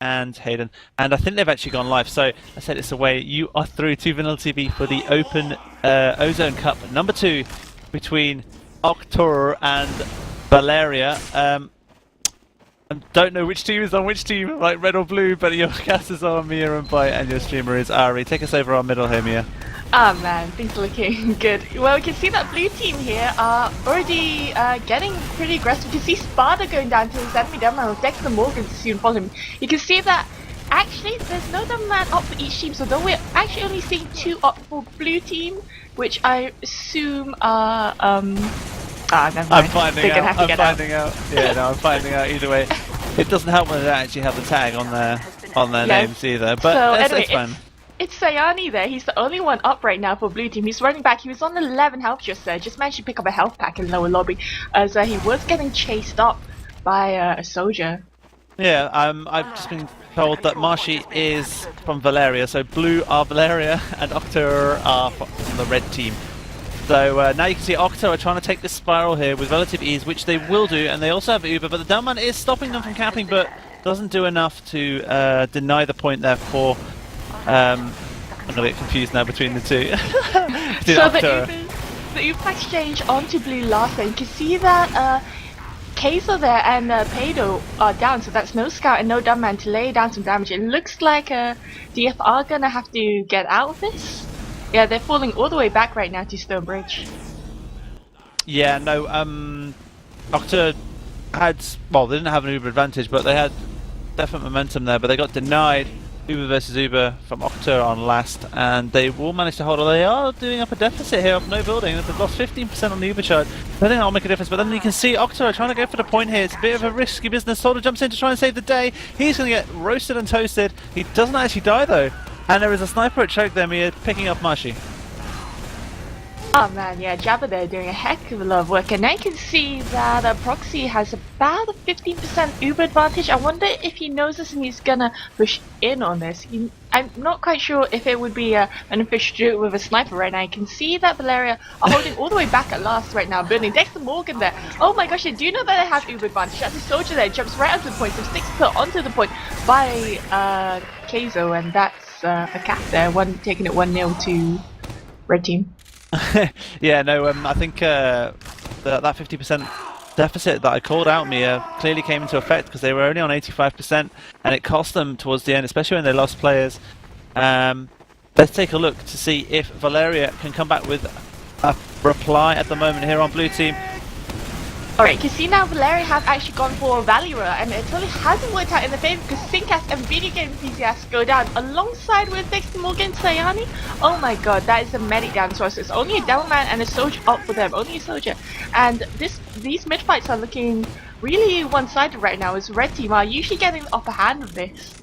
and Hayden, and I think they've actually gone live. So I said it's away. You are through to VanillaTV for the Open Ozone Cup #2 between Octo-Urr and Valeria. I don't know which team is on which team, like red or blue, but your casters are Mia and Bite, and your streamer is Ari. Take us over our middle here, Mia. Oh man, things are looking good. Well, we can see that blue team here are already getting pretty aggressive. You can see Sparta going down to his enemy Deadman with Dexter Morgan to soon follow him. You can see that actually there's no Deadman up for each team, so though we're actually only seeing 2 up for blue team, which I assume are never mind. I'm finding out. Yeah, no, I'm finding out either way. It doesn't help when they don't actually have the tag on their names either, but so that's anyway, fun. It's Sayani there. He's the only one up right now for blue team. He's running back. He was on 11 health just there. Just managed to pick up a health pack in lower lobby as he was getting chased up by a soldier. Yeah, I've just been told that Marshy is from Valeria, so blue are Valeria and Octo are from the red team. So now you can see Octo are trying to take this spiral here with relative ease, which they will do, and they also have Uber, but the Downman is stopping them from capping, but doesn't do enough to deny the point there for... I'm a bit confused now between the two. So the Uber exchange onto blue last lane. You can see that Kaiser there and Pado are down, so that's no scout and no Downman to lay down some damage. It looks like DF are gonna have to get out of this. Yeah, they're falling all the way back right now to Stonebridge. Yeah, no, Octo had, well, they didn't have an Uber advantage, but they had definite momentum there, but they got denied Uber versus Uber from Octo on last, and they will manage to hold on. They are doing up a deficit here of no building. They've lost 15% on the Uber charge. I think that'll make a difference, but then you can see Octo are trying to go for the point here. It's a bit of a risky business. Soldier jumps in to try and save the day. He's going to get roasted and toasted. He doesn't actually die though. And there is a sniper at choke there, Mia, picking up Marshy. Oh man, yeah, Jabba there doing a heck of a lot of work, and now you can see that Proxy has about a 15% Uber advantage. I wonder if he knows this and he's gonna push in on this. I'm not quite sure if it would be beneficial to do it with a sniper right now. You can see that Valeria are holding all the way back at last right now, building Dexter Morgan there. Oh my gosh, do you know that they have Uber advantage? That's a soldier there, jumps right onto the point, so sticks put onto the point by Keizo, and that's a cap there, taking it 1-0 to red team. Yeah, no, I think that 50% deficit that I called out, Mia, clearly came into effect because they were only on 85%, and it cost them towards the end, especially when they lost players. Let's take a look to see if Valeria can come back with a reply at the moment here on blue team. Alright, you can see now Valeria have actually gone for Valeria, and it totally hasn't worked out in their favour because Syncast and video game enthusiasts go down alongside with Dexter Morgan and Sayani. Oh my god, that is a medic down as well, so it's only a Devilman and a soldier up for them, only a soldier. And these mid fights are looking really one-sided right now, as red team are usually getting the upper hand of this.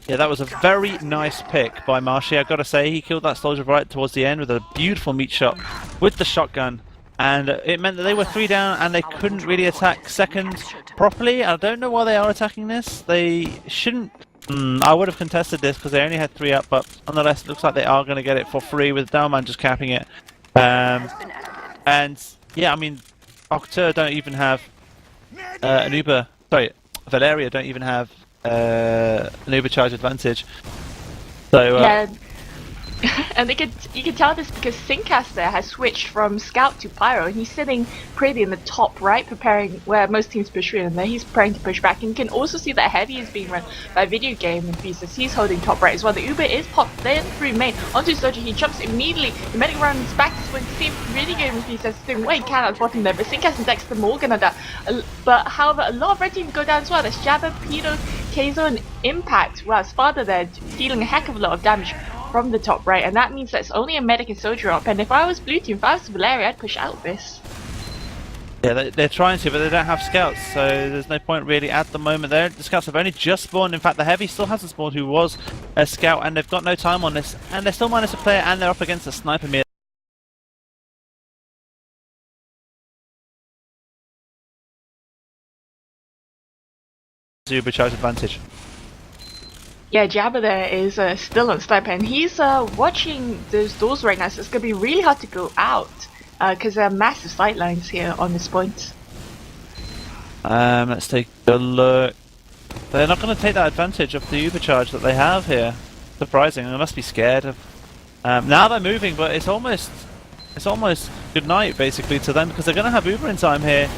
Yeah, that was a very nice pick by Marshy, I've got to say. He killed that soldier right towards the end with a beautiful meat shot with the shotgun. And it meant that they were 3 down and they couldn't really attack second properly. I don't know why they are attacking this. They shouldn't... I would have contested this because they only had 3 up, but nonetheless it looks like they are going to get it for free with Downman just capping it. And yeah, I mean, Octo don't even have an Uber... Sorry, Valeria don't even have an Uber charge advantage. So... yeah. And you can tell this because Syncast there has switched from Scout to Pyro, and he's sitting pretty in the top right, preparing where most teams push through, and there he's preparing to push back. And you can also see that Heavy is being run by video game enthusiasts. He's holding top right as well. The Uber is popped then through main onto Soldier. He jumps immediately. The medic runs back to swing. See video game enthusiasts doing what he can at the bottom there, but Syncast and Dexter Morgan are down. But however, a lot of red teams go down as well. There's Jabba, Pedo, Keizo, and Impact. Wow, Sparta there dealing a heck of a lot of damage from the top right, and that means that it's only a medic and soldier up, and if I was blue team, if I was Valeria, I'd push out this. Yeah, they're trying to, but they don't have scouts, so there's no point really at the moment there. The scouts have only just spawned. In fact, the Heavy still hasn't spawned, who was a scout, and they've got no time on this, and they're still minus a player, and they're up against a sniper mirror. Supercharged advantage. Yeah, Jabba there is still on sniper, and he's watching those doors right now, so it's going to be really hard to go out because there are massive sightlines here on this point. Let's take a look. They're not going to take that advantage of the Uber charge that they have here. Surprising. They must be scared of. Now they're moving, but it's almost good night basically to them because they're going to have Uber in time here.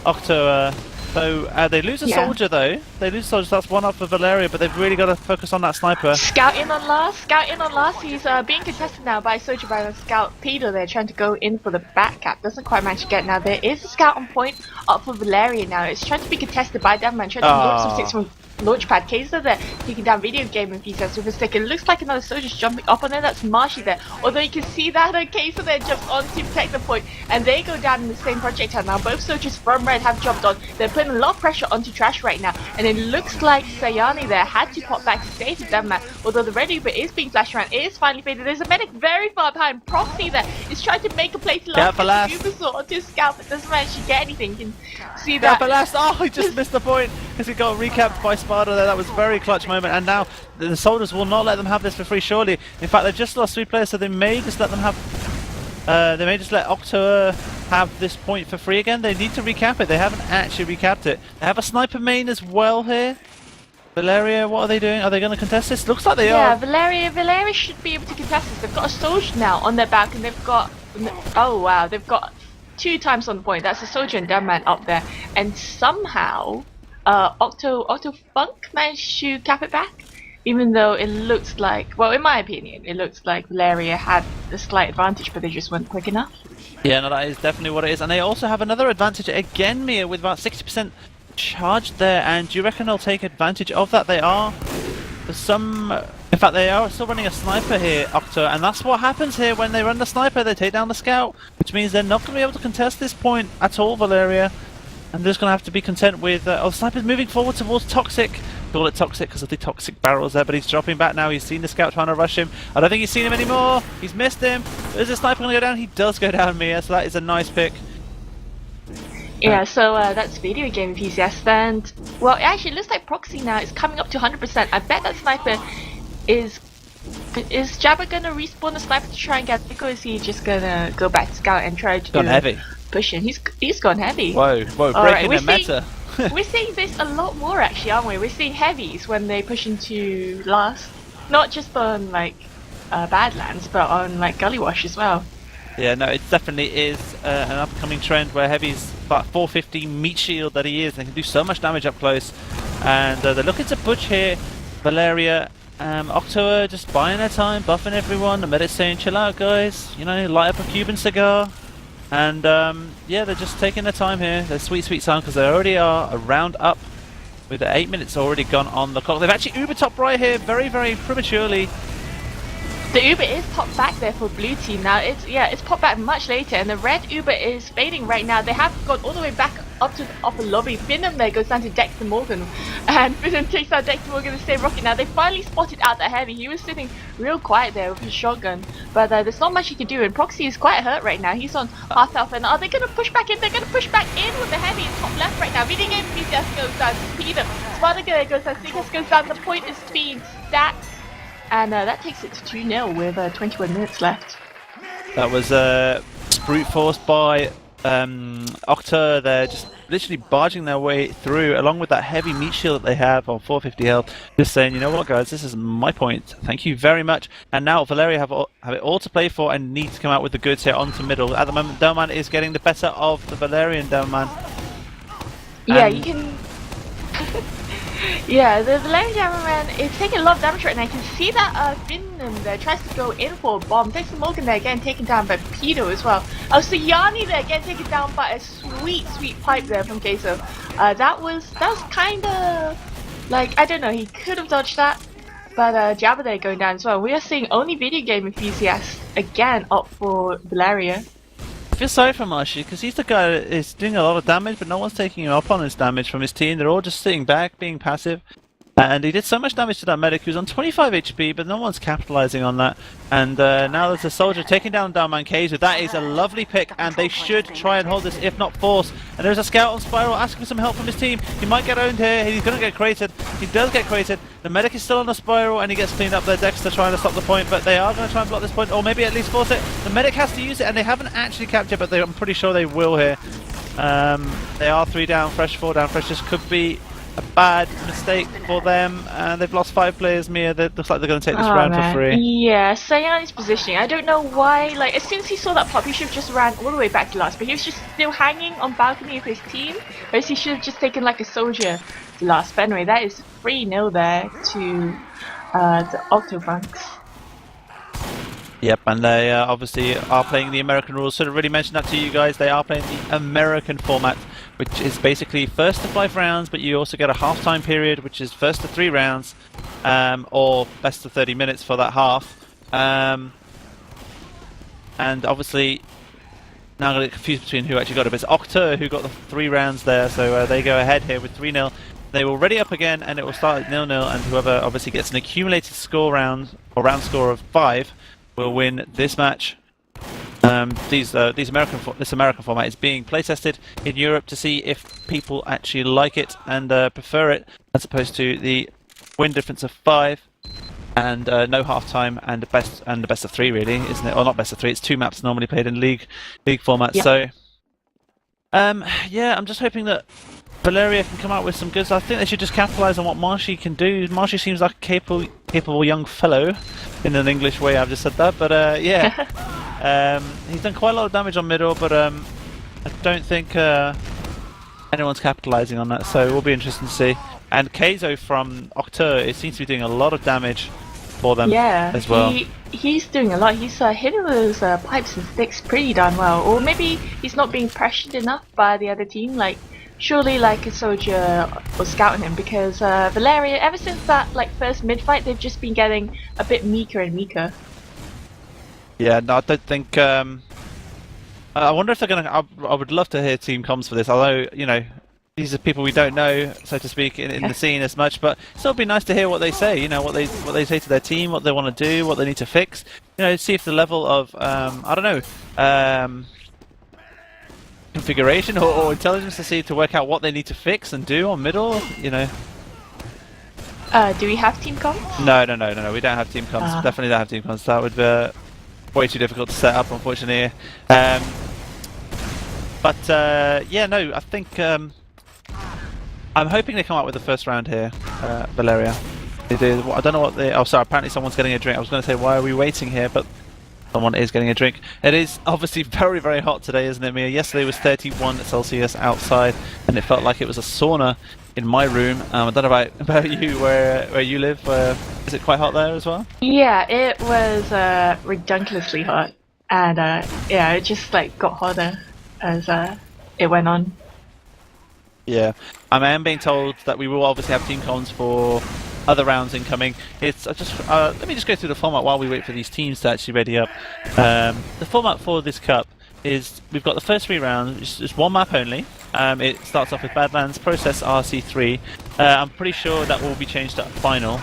Octo. So they lose a soldier though. They lose a soldier. So that's one up for Valeria, but they've really got to focus on that sniper. Scout in on last. Scout in on last. He's being contested now by soldier by the scout Peter. They're trying to go in for the back cap. Doesn't quite manage to get. Now there is a scout on point up for Valeria now. It's trying to be contested by Deadman. Trying to launch some six from Launchpad. Kaiser there taking down video game enthusiast with a stick. It looks like another soldier's jumping up on there. That's Marshy there. Although you can see that Kaiser there jumps on to protect the point, and they go down in the same projectile. Now both soldiers from red have jumped on. They're putting a lot of pressure onto Trash right now, and it looks like Sayani there had to pop back to save the Deadman. Although the red Uber is being flashed around, it is finally faded. There's a medic very far behind. Proxy there is trying to make a play to last. Uber sword onto Scout, but doesn't manage to get anything. You can see that. Last. Oh, he just missed the point because he got recapped by Sparta there. That was a very clutch moment, and now the soldiers will not let them have this for free. Surely, in fact, they've just lost 3 players, so they may just let them have. They may just let Octo have this point for free again. They need to recap it. They haven't actually recapped it. They have a sniper main as well here. Valeria, what are they doing? Are they going to contest this? Looks like they are. Yeah, Valeria should be able to contest this. They've got a soldier now on their back, and they've got. Oh wow, they've got 2 times on the point. That's a soldier and Deadman up there, and somehow Octo-Urr-Funk managed to cap it back. Even though it looks like, well, in my opinion, it looks like Valeria had a slight advantage, but they just weren't quick enough. Yeah, no, that is definitely what it is. And they also have another advantage again, Mia, with about 60% charged there. And do you reckon they'll take advantage of that? They are. In fact, they are still running a sniper here, Octo. And that's what happens here when they run the sniper. They take down the scout, which means they're not going to be able to contest this point at all, Valeria. And they're just going to have to be content with... the sniper's moving forward towards Toxic. Call it Toxic because of the toxic barrels there, but he's dropping back now. He's seen the scout trying to rush him. I don't think he's seen him anymore. He's missed him. Is the sniper going to go down? He does go down, Mia, so that is a nice pick. Yeah, so that's video game enthusiast, and well, it actually looks like Proxy now is coming up to 100%. I bet that sniper is Jabba gonna respawn the sniper to try and get Nico, or is he just gonna go back to scout and try to heavy. Push him? He's gone heavy. Whoa, breaking the meta. We're seeing this a lot more actually, aren't we? We're seeing heavies when they push into last, not just on like Badlands, but on like Gully Wash as well. Yeah, no, it definitely is an upcoming trend where heavy's about 450 meat shield that he is. They can do so much damage up close, and they're looking to butch here. Valeria, Octo just buying their time, buffing everyone. The medic's saying, "Chill out, guys. You know, light up a Cuban cigar." And yeah, they're just taking their time here. They're sweet time because they already are a round up with 8 minutes already gone on the clock. They've actually Uber top right here very prematurely. The Uber is popped back there for blue team now. It's popped back much later, and the red Uber is fading right now. They have gone all the way back up to the upper lobby. Finham there goes down to Dexter Morgan, and Finham takes out Dexter Morgan to save Rocket. Now they finally spotted out that heavy. He was sitting real quiet there with his shotgun, but there's not much he can do. And Proxy is quite hurt right now. He's on half health, and are they going to push back in? They're going to push back in with the heavy in top left right now. Video game BTS goes down. Peter Sparta goes down. Seekers goes down. The point is being stacked. And that takes it to 2-0 with 21 minutes left. That was brute force by Octo. They're just literally barging their way through, along with that heavy meat shield that they have on 450 health. Just saying, you know what, guys, this is my point. Thank you very much. And now Valeria have it all to play for and need to come out with the goods here onto middle. At the moment, Delman is getting the better of the Valerian Delman. Yeah, you can... Yeah, the Valeria Jammerman is taking a lot of damage right now. You can see that Finham there tries to go in for a bomb. Takes the Morgan there, getting taken down by Pedo as well. Oh, so Yanni there getting taken down by a sweet pipe there from Queso. That was kind of like, I don't know, he could have dodged that, but Jabba there going down as well. We are seeing only video game enthusiasts again up for Valeria. I feel sorry for Marshy because he's the guy that is doing a lot of damage, but no one's taking him up on his damage from his team. They're all just sitting back, being passive. And he did so much damage to that medic who's on 25 HP, but no one's capitalizing on that. And now there's a soldier taking down Downman Kaiser. That is a lovely pick, and they should try and hold this, if not force. And there's a scout on Spiral asking for some help from his team. He might get owned here. He's going to get crated. He does get crated. The medic is still on the Spiral, and he gets cleaned up there. Dexter trying to stop the point, but they are going to try and block this point, or maybe at least force it. The medic has to use it, and they haven't actually captured, but I'm pretty sure they will here. They are 3 down, fresh 4 down, fresh. This could be a bad mistake for them, and they've lost 5 players. Mia, it looks like they're going to take this round for free. Yeah, Sayan is positioning. I don't know why. Like, as soon as he saw that pop, he should have just ran all the way back to last. But he was just still hanging on balcony of his team, whereas he should have just taken like a soldier to last. But anyway, that is 3-0 there to the Octo-Funks. Yep, and they obviously are playing the American rules. Should have really mentioned that to you guys. They are playing the American format, which is basically first to 5 rounds, but you also get a half-time period, which is first to 3 rounds, or best to 30 minutes for that half. And obviously, now I'm going to get confused between who actually got it. But it's Octo who got the 3 rounds there, so they go ahead here with 3-0. They will ready up again, and it will start at 0-0, and whoever obviously gets an accumulated score round, or round score of 5, will win this match. This American format is being playtested in Europe to see if people actually like it and prefer it, as opposed to the win difference of 5 and no half time and the best of 3, really, isn't it? Or not best of 3. It's 2 maps normally played in league format. Yep. So yeah, I'm just hoping that Valeria can come out with some goods. I think they should just capitalise on what Marshy can do. Marshy seems like a capable young fellow, in an English way. I've just said that, but yeah, he's done quite a lot of damage on middle, but I don't think anyone's capitalising on that. So it will be interesting to see. And Keizo from Octo, it seems to be doing a lot of damage for them as well. He's doing a lot. He's hitting those pipes and sticks pretty darn well. Or maybe he's not being pressured enough by the other team. Like, surely like a soldier was scouting him, because Valeria, ever since that like first mid-fight, they've just been getting a bit meeker and meeker. Yeah, no, I don't think... I wonder if they're going to... I would love to hear team comms for this, although, you know, these are people we don't know, so to speak, in the scene as much, but still be nice to hear what they say, you know, what they say to their team, what they want to do, what they need to fix, you know, see if the level of, I don't know, configuration or intelligence to work out what they need to fix and do on middle, you know. Do we have team comms? No, we don't have team comms. Definitely don't have team comms. That would be way too difficult to set up, unfortunately. But yeah, no, I think I'm hoping they come out with the first round here, Valeria. They do. I don't know what they... Oh, sorry, apparently someone's getting a drink. I was going to say, why are we waiting here? But someone is getting a drink. It is obviously very, very hot today, isn't it, Mia? Yesterday was 31 Celsius outside, and it felt like it was a sauna in my room. I don't know about you, where you live. Is it quite hot there as well? Yeah, it was ridiculously hot, and yeah, it just like got hotter as it went on. Yeah, I am being told that we will obviously have team comms for other rounds incoming. It's let me just go through the format while we wait for these teams to actually ready up. The format for this cup is we've got the first 3 rounds, which is 1 map only. It starts off with Badlands, Process RC3. I'm pretty sure that will be changed to final,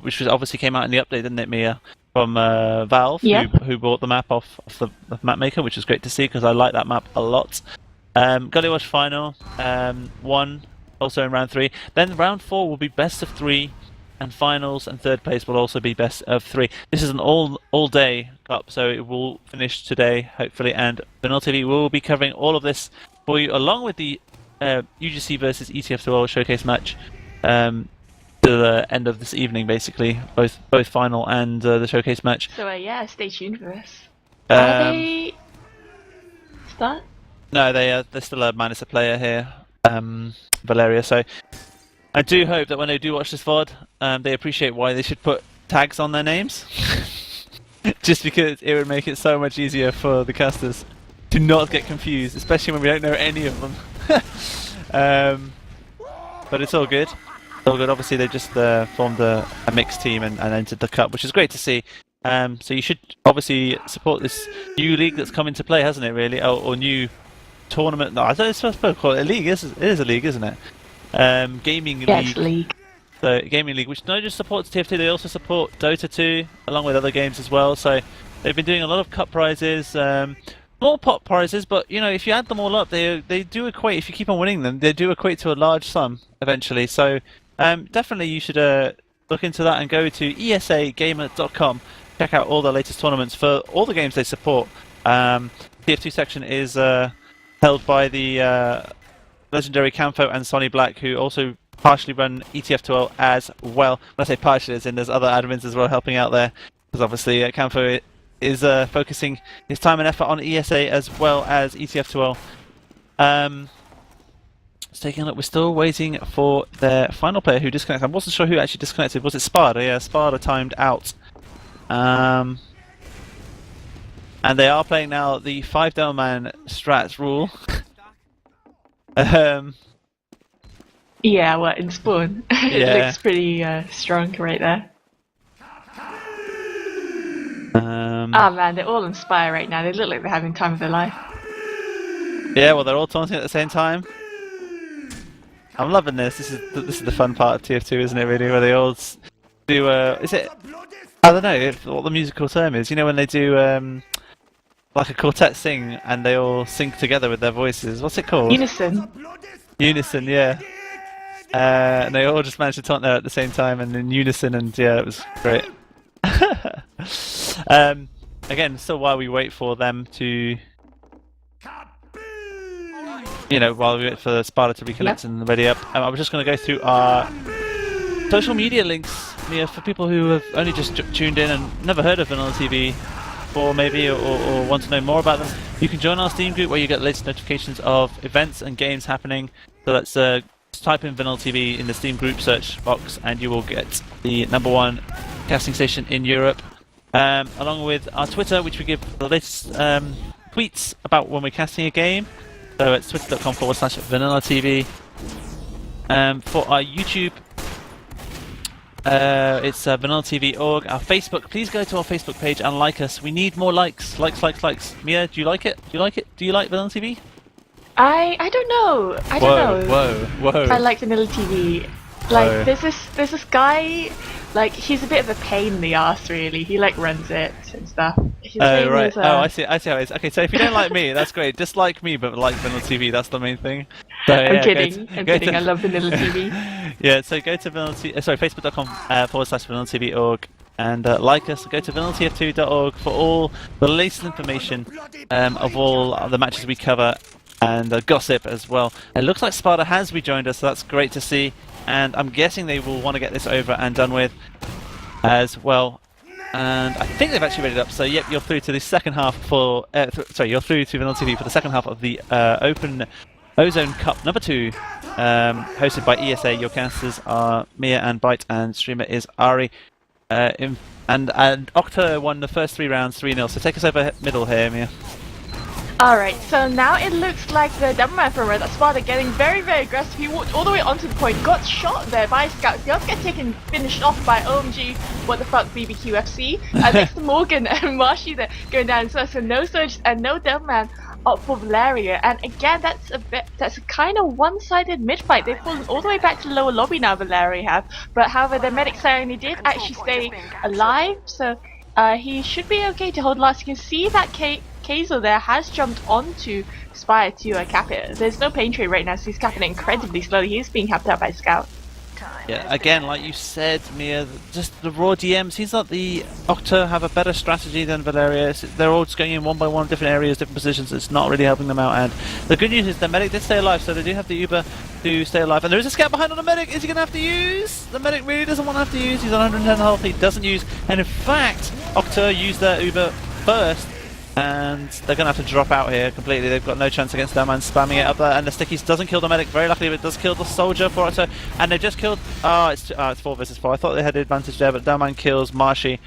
which obviously came out in the update, didn't it, Mia? From Valve, who bought the map off the map maker, which was great to see because I like that map a lot. Gully Wash final, 1, also in round 3. Then round 4 will be best of 3, and finals and 3rd place will also be best of 3. This is an all-day cup, so it will finish today, hopefully, and VanillaTV will be covering all of this for you, along with the UGC versus ETF World Showcase match to the end of this evening, basically, both final and the showcase match. So yeah, stay tuned for this. Are they start? No, they're still a minus a player here, Valeria. So I do hope that when they do watch this VOD, they appreciate why they should put tags on their names, just because it would make it so much easier for the casters to not get confused, especially when we don't know any of them. But it's all good. It's all good. Obviously, they just formed a mixed team and entered the cup, which is great to see. So you should obviously support this new league that's come into play, hasn't it? Really, or new tournament. No, I don't suppose to call it a league. It is a league, isn't it? Gaming league. So gaming league, which not just supports TF2, they also support Dota 2, along with other games as well. So they've been doing a lot of cup prizes, more pot prizes, but you know, if you add them all up, they do equate. If you keep on winning them, they do equate to a large sum eventually. So definitely you should look into that and go to esagamer.com. Check out all the latest tournaments for all the games they support. TF2 section is held by the legendary Camfo and Sonny Black, who also partially run ETF12 as well. When I say partially, as in there's other admins as well helping out there, because obviously Camfo is focusing his time and effort on ESA as well as ETF12. Just taking a look, we're still waiting for their final player who disconnected. I wasn't sure who actually disconnected. Was it Sparta? Yeah, Sparta timed out. And they are playing now the 5-man strats rule. Yeah, well, in Spawn. It Yeah. looks pretty strong right there. Oh man, they're all on Spire right now. They look like they're having time of their life. Yeah, well, they're all taunting at the same time. I'm loving this. This is the fun part of TF2, isn't it? Really, where they all do. Is it? I don't know what the musical term is. You know, when they do like a quartet sing and they all sing together with their voices. What's it called? Unison. Unison, yeah. And they all just managed to taunt there at the same time and in unison, and yeah, it was great. Again, still while we wait for them to, you know, while we wait for Sparta to reconnect and ready up, I was just going to go through our social media links, Mia, for people who have only just tuned in and never heard of VanillaTV before, maybe, or want to know more about them. You can join our Steam group where you get the latest notifications of events and games happening. So let's just type in VanillaTV in the Steam group search box, and you will get the #1 casting station in Europe. Along with our Twitter, which we give the latest tweets about when we're casting a game. So it's twitter.com/VanillaTV. For our YouTube, it's VanillaTV.org. Our Facebook, please go to our Facebook page and like us. We need more likes. Likes. Mia, do you like it? Do you like it? Do you like VanillaTV? I don't know. I don't know. Whoa. I like VanillaTV. Like, there's this guy, like, he's a bit of a pain in the ass, really. He, like, runs it and stuff. His name right. is, I see how it is. Okay, so if you don't like me, that's great. Dislike me, but like VanillaTV, that's the main thing. So, I'm kidding. I'm kidding. I love VanillaTV. Yeah, so go to facebook.com/VanillaTV.org and like us. Go to VanillaTF2.org for all the latest information of all the matches we cover, and gossip as well. It looks like Sparta has rejoined us, so that's great to see. And I'm guessing they will want to get this over and done with as well. And I think they've actually ready it up. So yep, you're through to the second half for. You're through to VanillaTV for the second half of the Open Ozone Cup #2, hosted by ESA. Your casters are Mia and Byte, and streamer is Ari. And Octo won the first 3 rounds 3-0. So take us over middle here, Mia. Alright, so now it looks like the Devilman from Red Sparta getting very, very aggressive. He walked all the way onto the point, got shot there by Scout, does get finished off by OMG, what the fuck, BBQFC. Next to Morgan and Marshy there going down, so no Surge and no Devilman up for Valeria. And again, that's a kind of one-sided mid-fight. They've fallen all the way back to the lower lobby now, Valeria have. But however, the medic Siren did actually stay alive, so he should be okay to hold last. You can see that Kaizo there has jumped onto Spire to cap it. There's no pain trade right now, so he's capping it incredibly slowly. He's being capped out by Scout. Yeah, again, like you said, Mia, just the raw DM. Seems like the Octo have a better strategy than Valeria. They're all just going in one by one, different areas, different positions. It's not really helping them out. And the good news is the medic did stay alive, so they do have the Uber to stay alive. And there is a Scout behind on the medic. Is he going to have to use? The medic really doesn't want to have to use. He's on 110 health. He doesn't use. And in fact, Octo used their Uber first. And they're going to have to drop out here completely. They've got no chance against that man spamming it up there. And the Stickies doesn't kill the medic, very luckily, but it does kill the soldier for Octo. And they just killed... it's 4 versus 4. I thought they had the advantage there, but Dalman kills Marshy.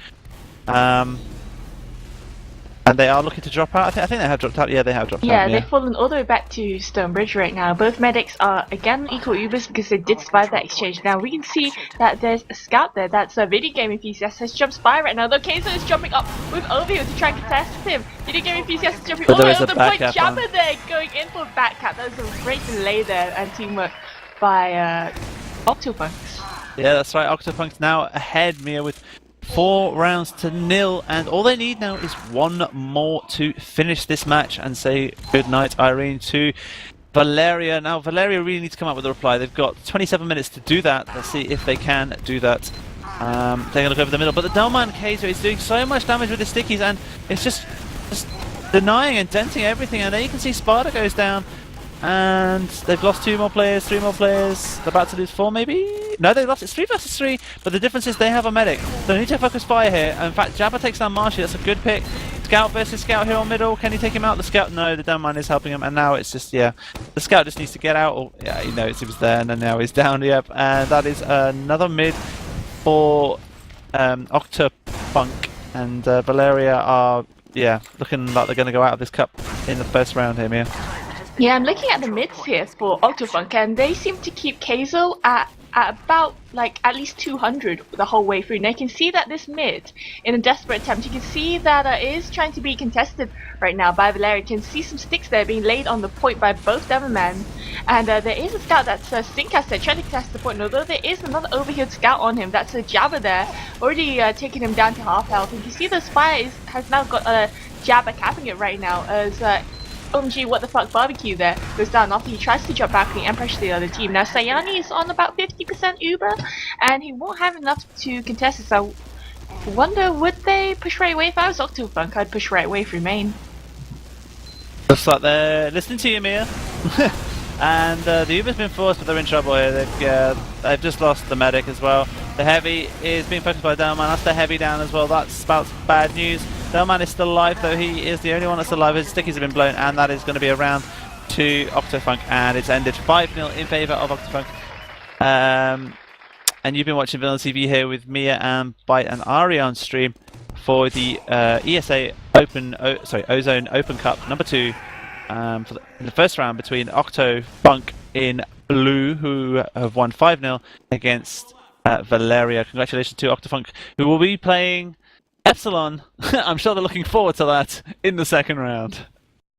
And they are looking to drop out. I think they have dropped out. Yeah, they have dropped out. Yeah, they've fallen all the way back to Stonebridge right now. Both medics are again equal Ubers because they did survive that exchange. Now we can see that there's a Scout there. That's a video game enthusiast has jumped Spire right now. Though Kaizo is jumping up with Ovio to try and contest him. Video game enthusiast is jumping all the way over the point. Jabba there going in for a back cap. That was a great delay there and teamwork by Octo-Urr-Funk. Yeah, that's right. Octo-Urr-Funk's now ahead, Mia, with 4 rounds to 0, and all they need now is 1 more to finish this match and say goodnight, Irene, to Valeria. Now, Valeria really needs to come up with a reply. They've got 27 minutes to do that. Let's see if they can do that. They're going to go over the middle, but the Delman Kaiser is doing so much damage with the stickies, and it's just denying and denting everything. And there you can see Sparta goes down. And they've lost 2 more players, 3 more players. They're about to lose 4 maybe? No, they lost. It's 3 versus 3, but the difference is they have a medic. So they need to focus fire here. In fact, Jabba takes down Marshy. That's a good pick. Scout versus Scout here on middle. Can he take him out? The Scout, no, the down man is helping him. And now it's just, yeah, the Scout just needs to get out. Or, yeah, he knows he was there, and then now he's down. Yep, and that is another mid for Octo-Urr-Funk. And Valeria are, yeah, looking like they're going to go out of this cup in the first round here, Mia. Yeah, I'm looking at the mids here for Octo-Urr-Funk, and they seem to keep Keizo at about like at least 200 the whole way through. And I can see that this mid, in a desperate attempt, you can see that it is trying to be contested right now by Valeria. You can see some sticks there being laid on the point by both Devilmen. And there is a scout that's Sinkas there trying to contest the point. And although there is another overhealed scout on him, that's a Jabba there, already taking him down to half health. And you see the Spire has now got a Jabba capping it right now as OMG, what the fuck, barbecue there goes down after he tries to jump back and pressure the other team. Now Sayani is on about 50% Uber, and he won't have enough to contest it, so I wonder, would they push right away? If I was Octo-Urr-Funk, I'd push right away through main. Looks like they're listening to you, Mia. And the Uber's been forced, but they're in trouble here. They've just lost the medic as well. The heavy is being focused by Downman. That's the heavy down as well. That's about bad news. Downman is still alive, though. He is the only one that's alive. His stickies have been blown, and that is going to be a round to Octo-Urr-Funk, and it's ended 5-0 in favour of Octo-Urr-Funk. And you've been watching VanillaTV here with Mia and Byte and Ari on stream for the ESA Ozone Open Cup number 2 in the first round between Octo-Urr-Funk in blue, who have won 5-0 against Valeria. Congratulations to Octo-Urr-Funk, who will be playing Epsilon. I'm sure they're looking forward to that in the second round.